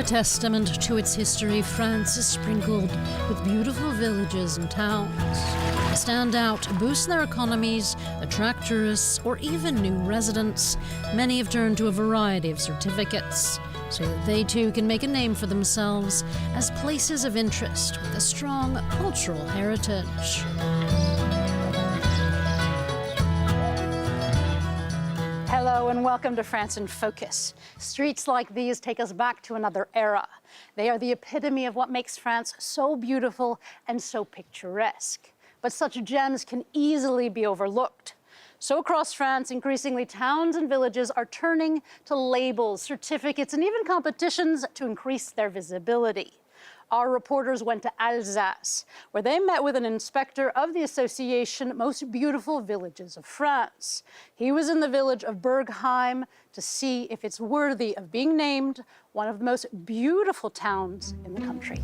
Testament to its history, France is sprinkled with beautiful villages and towns. To stand out, boost their economies, attract tourists, or even new residents, many have turned to a variety of certificates so that they too can make a name for themselves as places of interest with a strong cultural heritage. Hello and welcome to France in Focus. Streets like these take us back to another era. They are the epitome of what makes France so beautiful and so picturesque. But such gems can easily be overlooked. So across France, increasingly towns and villages are turning to labels, certificates, and even competitions to increase their visibility. Our reporters went to Alsace, where they met with an inspector of the association Most Beautiful Villages of France. He was in the village of Bergheim to see if it's worthy of being named one of the most beautiful towns in the country.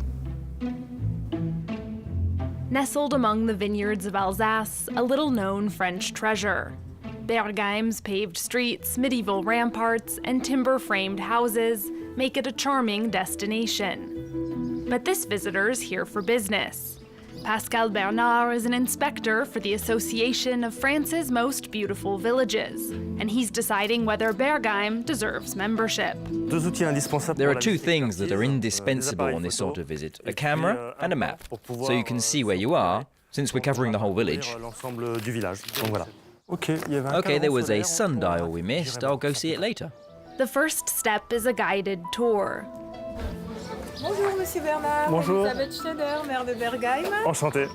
Nestled among the vineyards of Alsace, a little-known French treasure. Bergheim's paved streets, medieval ramparts, and timber-framed houses make it a charming destination. But this visitor's here for business. Pascal Bernard is an inspector for the Association of France's Most Beautiful Villages, and he's deciding whether Bergheim deserves membership. There are two things that are indispensable on this sort of visit, a camera and a map, so you can see where you are, since we're covering the whole village. Okay, there was a sundial we missed. I'll go see it later. The first step is a guided tour. Bonjour, Monsieur Bernard. Bonjour. Elisabeth Schneider, maire de Bergheim. Enchanté.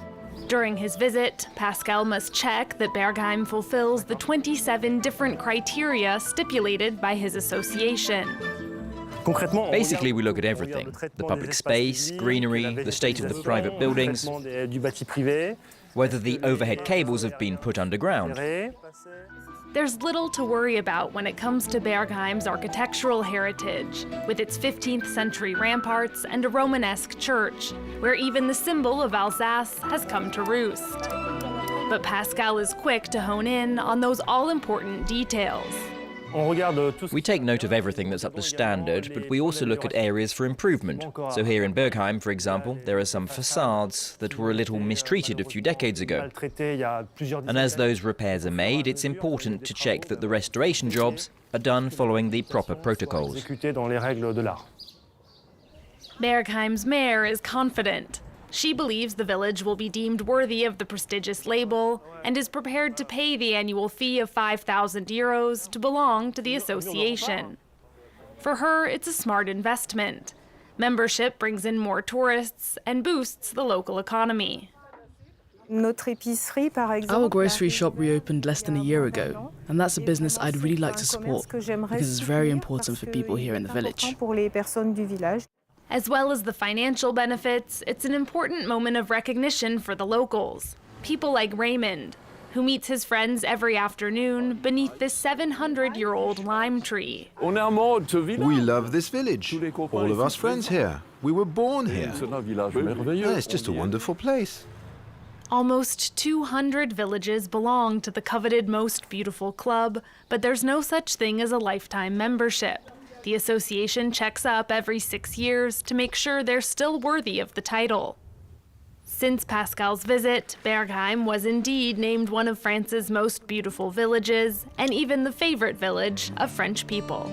During his visit, Pascal must check that Bergheim fulfills the 27 different criteria stipulated by his association. Basically, we look at everything. The public space, greenery, the state of the private buildings, whether the overhead cables have been put underground. There's little to worry about when it comes to Bergheim's architectural heritage, with its 15th century ramparts and a Romanesque church, where even the symbol of Alsace has come to roost. But Pascal is quick to hone in on those all-important details. We take note of everything that's up to standard, but we also look at areas for improvement. So here in Bergheim, for example, there are some facades that were a little mistreated a few decades ago. And as those repairs are made, it's important to check that the restoration jobs are done following the proper protocols. Bergheim's mayor is confident. She believes the village will be deemed worthy of the prestigious label and is prepared to pay the annual fee of €5,000 to belong to the association. For her, it's a smart investment. Membership brings in more tourists and boosts the local economy. Our grocery shop reopened less than a year ago, and that's a business I'd really like to support because it's very important for people here in the village. As well as the financial benefits, it's an important moment of recognition for the locals. People like Raymond, who meets his friends every afternoon beneath this 700-year-old lime tree. We love this village. All of us friends here. We were born here. Yeah, it's just a wonderful place. Almost 200 villages belong to the coveted Most Beautiful Club, but there's no such thing as a lifetime membership. The association checks up every 6 years to make sure they're still worthy of the title. Since Pascal's visit, Bergheim was indeed named one of France's most beautiful villages, and even the favorite village of French people.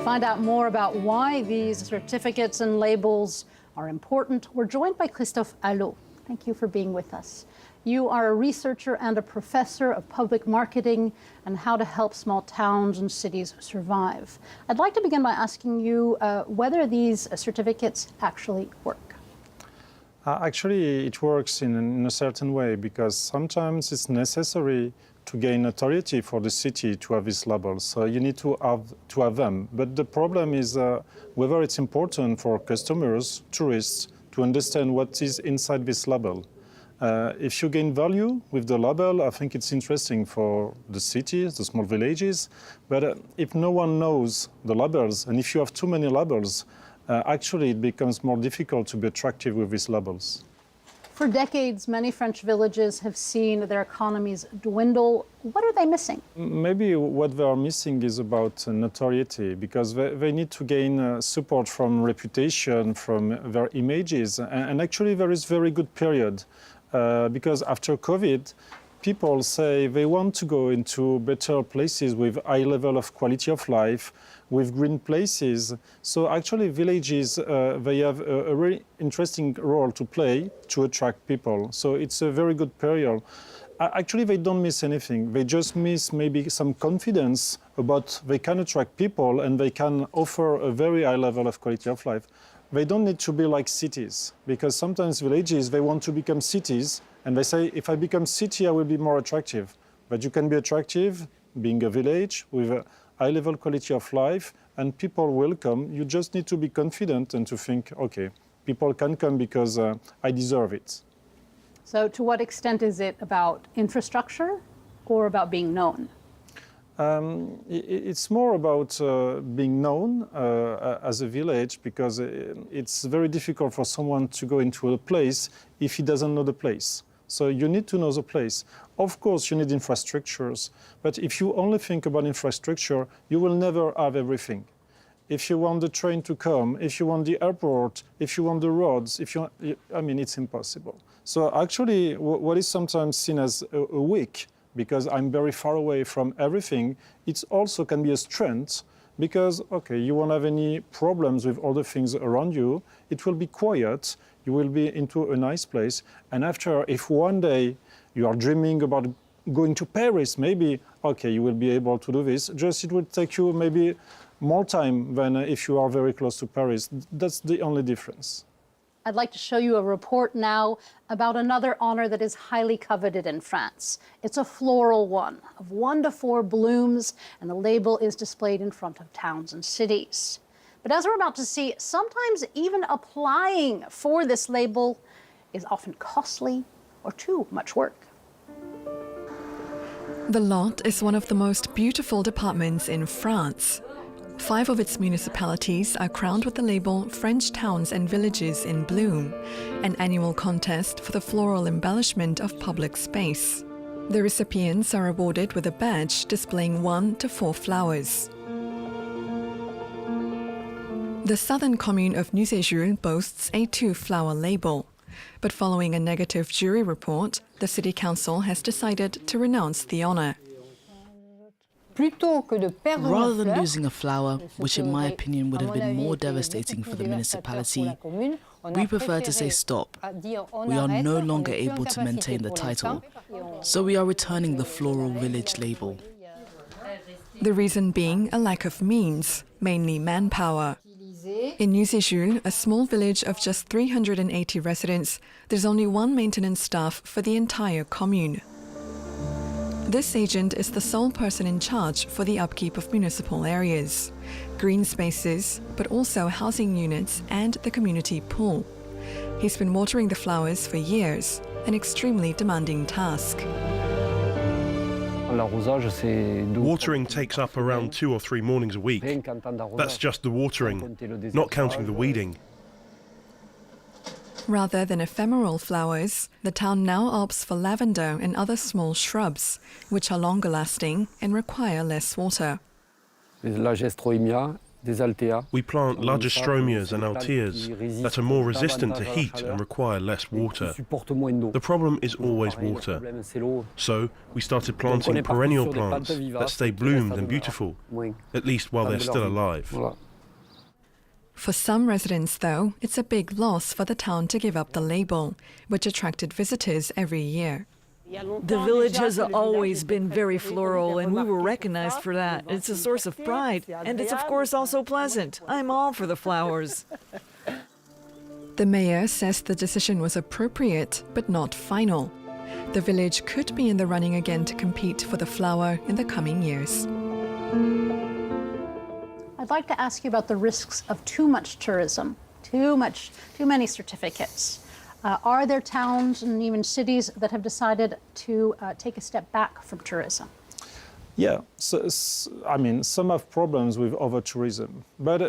Find out more about why these certificates and labels are important. We're joined by Christophe Alaux. Thank you for being with us. You are a researcher and a professor of public marketing and how to help small towns and cities survive. I'd like to begin by asking you whether these certificates actually work. Actually, it works in a certain way because sometimes it's necessary to gain authority for the city to have these labels. So you need to have them. But the problem is whether it's important for customers, tourists, to understand what is inside this label. If you gain value with the label, I think it's interesting for the cities, the small villages. But if no one knows the labels, and if you have too many labels, actually it becomes more difficult to be attractive with these labels. For decades, many French villages have seen their economies dwindle. What are they missing? Maybe what they are missing is about notoriety, because they need to gain support from reputation, from their images. And actually there is very good period, because after COVID, people say they want to go into better places with high level of quality of life, with green places. So actually villages, they have a really interesting role to play to attract people. So it's a very good period. Actually, they don't miss anything. They just miss maybe some confidence about they can attract people and they can offer a very high level of quality of life. They don't need to be like cities, because sometimes villages, they want to become cities, and they say, if I become city, I will be more attractive. But you can be attractive being a village with a high level quality of life, and people will come. You just need to be confident and to think, okay, people can come because I deserve it. So to what extent is it about infrastructure or about being known? It's more about being known as a village, because it's very difficult for someone to go into a place if he doesn't know the place. So you need to know the place. Of course, you need infrastructures, but if you only think about infrastructure, you will never have everything. If you want the train to come, if you want the airport, if you want the roads, I mean, it's impossible. So actually, what is sometimes seen as a weak, because I'm very far away from everything, it also can be a strength, because, okay, you won't have any problems with all the things around you, it will be quiet, you will be into a nice place, and after, if one day you are dreaming about going to Paris, maybe, okay, you will be able to do this, just it will take you maybe more time than if you are very close to Paris. That's the only difference. I'd like to show you a report now about another honor that is highly coveted in France. It's a floral one of 1 to 4 blooms, and the label is displayed in front of towns and cities. But as we're about to see, sometimes even applying for this label is often costly or too much work. The Lot is one of the most beautiful departments in France. 5 of its municipalities are crowned with the label French Towns and Villages in Bloom, an annual contest for the floral embellishment of public space. The recipients are awarded with a badge displaying 1 to 4 flowers. The southern commune of Nucéjul boasts a 2-flower label. But following a negative jury report, the city council has decided to renounce the honor. Rather than losing a flower, which in my opinion would have been more devastating for the municipality, we prefer to say stop. We are no longer able to maintain the title, so we are returning the Floral Village label. The reason being a lack of means, mainly manpower. In Nucéjul, a small village of just 380 residents, there's only 1 maintenance staff for the entire commune. This agent is the sole person in charge for the upkeep of municipal areas, green spaces, but also housing units and the community pool. He's been watering the flowers for years, an extremely demanding task. Watering takes up around 2 or 3 mornings a week. That's just the watering, not counting the weeding. Rather than ephemeral flowers, the town now opts for lavender and other small shrubs, which are longer lasting and require less water. We plant Lagestromias and Alteas that are more resistant to heat and require less water. The problem is always water. So we started planting perennial plants that stay bloomed and beautiful, at least while they're still alive. For some residents, though, it's a big loss for the town to give up the label, which attracted visitors every year. The village has always been very floral, and we were recognized for that. It's a source of pride, and it's of course also pleasant. I'm all for the flowers. The mayor says the decision was appropriate, but not final. The village could be in the running again to compete for the flower in the coming years. I'd like to ask you about the risks of too much tourism, too many certificates. Are there towns and even cities that have decided to take a step back from tourism? Yeah, I mean, some have problems with over-tourism, but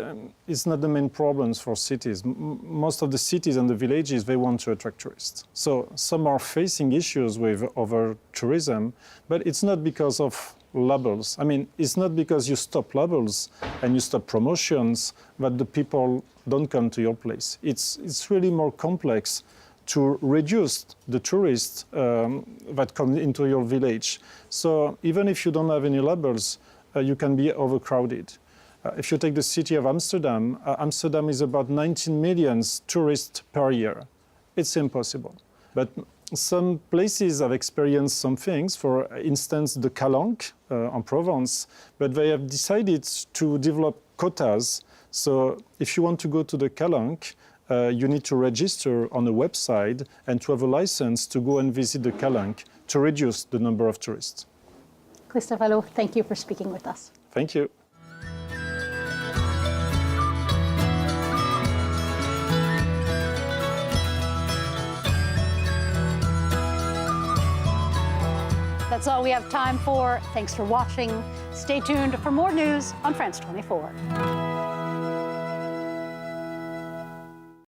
it's not the main problems for cities. Most of the cities and the villages, they want to attract tourists. So some are facing issues with over-tourism, but it's not because of labels. I mean, it's not because you stop labels and you stop promotions that the people don't come to your place. It's really more complex to reduce the tourists that come into your village. So even if you don't have any labels, you can be overcrowded. If you take the city of Amsterdam, Amsterdam is about 19 million tourists per year. It's impossible. But some places have experienced some things, for instance, the Calanque in Provence, but they have decided to develop quotas. So if you want to go to the Calanque, you need to register on a website and to have a license to go and visit the Calanque to reduce the number of tourists. Christophe Alaux, thank you for speaking with us. Thank you. That's all we have time for. Thanks for watching. Stay tuned for more news on France 24.